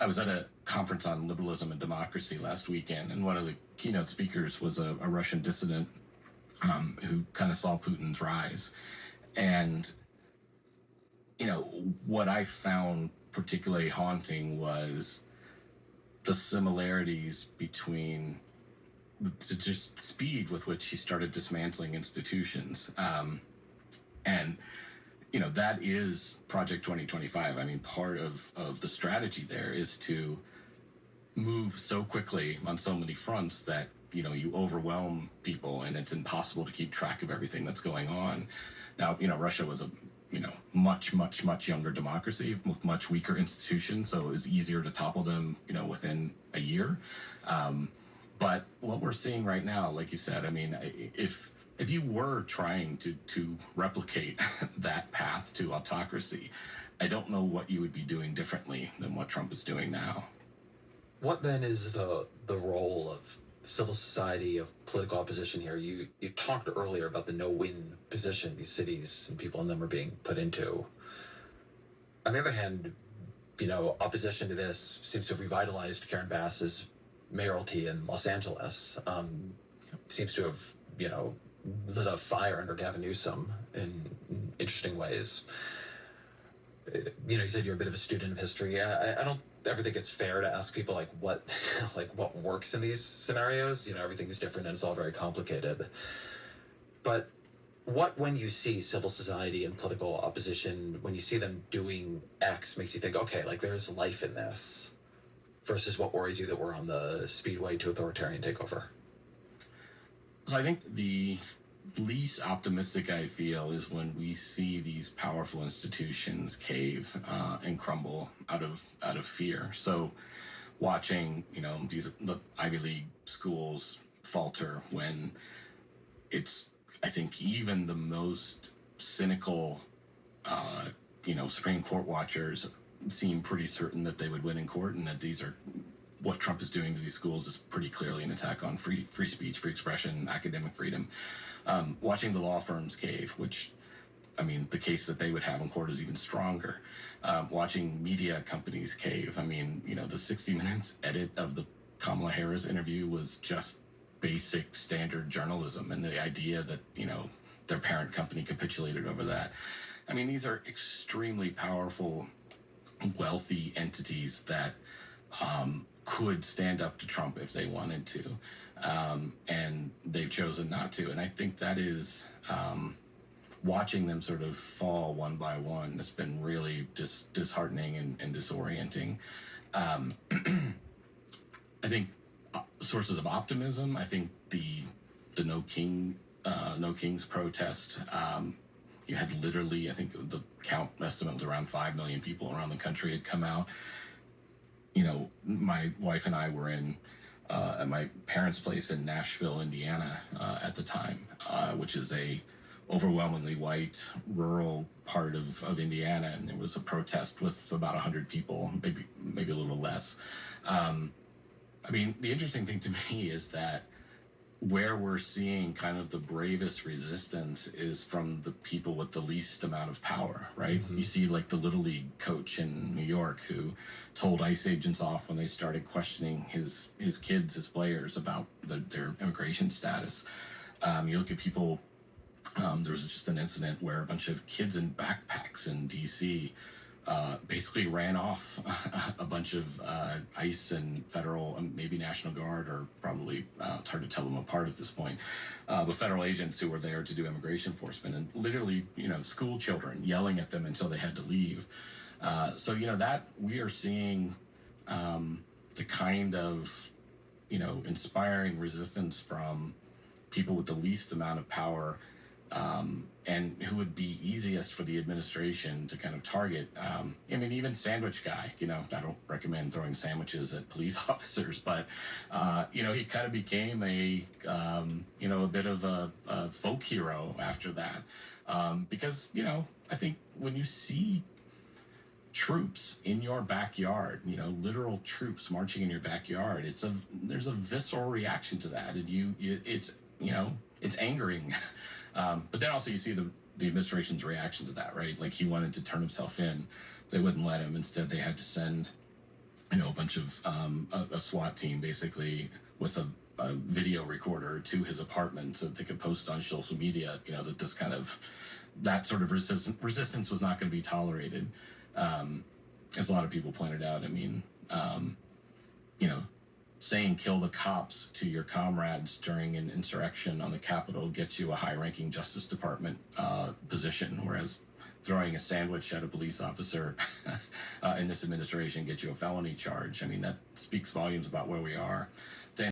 I was at a conference on liberalism and democracy last weekend, and one of the keynote speakers was a Russian dissident who kind of saw Putin's rise. And, what I found particularly haunting was the similarities between the just speed with which he started dismantling institutions. And that is Project 2025. I mean, part of the strategy there is to move so quickly on so many fronts that you overwhelm people, and it's impossible to keep track of everything that's going on. Now, Russia was a much much much younger democracy with much weaker institutions, so it was easier to topple them within a year. But what we're seeing right now, like you said, I mean, if you were trying to replicate that path to autocracy, I don't know what you would be doing differently than what Trump is doing now. What then is the role of civil society, of political opposition here? You talked earlier about the no-win position these cities and people in them are being put into. On the other hand, opposition to this seems to have revitalized Karen Bass's mayoralty in Los Angeles. Seems to have, lit a fire under Gavin Newsom in interesting ways. You said you're a bit of a student of history. I don't ever think it's fair to ask people like what like what works in these scenarios. Everything is different and it's all very complicated. But what, when you see civil society and political opposition, when you see them doing X, makes you think, okay, like there's life in this, versus what worries you that we're on the speedway to authoritarian takeover? So I think the least optimistic I feel is when we see these powerful institutions cave and crumble out of fear. So watching the Ivy League schools falter when it's, I think, even the most cynical Supreme Court watchers seem pretty certain that they would win in court, and that these are what Trump is doing to these schools is pretty clearly an attack on free speech, free expression, academic freedom. Watching the law firms cave, which, I mean, the case that they would have in court is even stronger. Watching media companies cave. I mean, the 60 Minutes edit of the Kamala Harris interview was just basic standard journalism, and the idea that, their parent company capitulated over that. I mean, these are extremely powerful, wealthy entities that could stand up to Trump if they wanted to, and they've chosen not to. And I think that is watching them sort of fall one by one. It's been really disheartening and disorienting. I think sources of optimism. I think the No Kings protest. You had literally, I think the count estimate was around 5 million people around the country had come out. My wife and I were at my parents' place in Nashville, Indiana, at the time, which is a overwhelmingly white rural part of Indiana, and it was a protest with about 100 people, maybe a little less. I mean, the interesting thing to me is that where we're seeing kind of the bravest resistance is from the people with the least amount of power, right? Mm-hmm. You see like the Little League coach in New York who told ICE agents off when they started questioning his kids, his players, about their immigration status. You look at people, there was just an incident where a bunch of kids in backpacks in DC basically ran off a bunch of ICE and federal, maybe National Guard, or probably, it's hard to tell them apart at this point, but federal agents who were there to do immigration enforcement, and literally, school children yelling at them until they had to leave. So, that we are seeing the kind of, inspiring resistance from people with the least amount of power, and who would be easiest for the administration to kind of target. I mean, even sandwich guy, I don't recommend throwing sandwiches at police officers, but, he kind of became a bit of a folk hero after that. Because, I think when you see troops in your backyard, literal troops marching in your backyard, there's a visceral reaction to that. And it's angering. But then also you see the administration's reaction to that, right? Like he wanted to turn himself in. They wouldn't let him. Instead, they had to send a bunch of a SWAT team basically with a video recorder to his apartment so that they could post on social media, that this kind of that sort of resistance was not going to be tolerated. As a lot of people pointed out, I mean, you know, saying kill the cops to your comrades during an insurrection on the Capitol gets you a high-ranking Justice Department position, whereas throwing a sandwich at a police officer in this administration gets you a felony charge. I mean, that speaks volumes about where we are.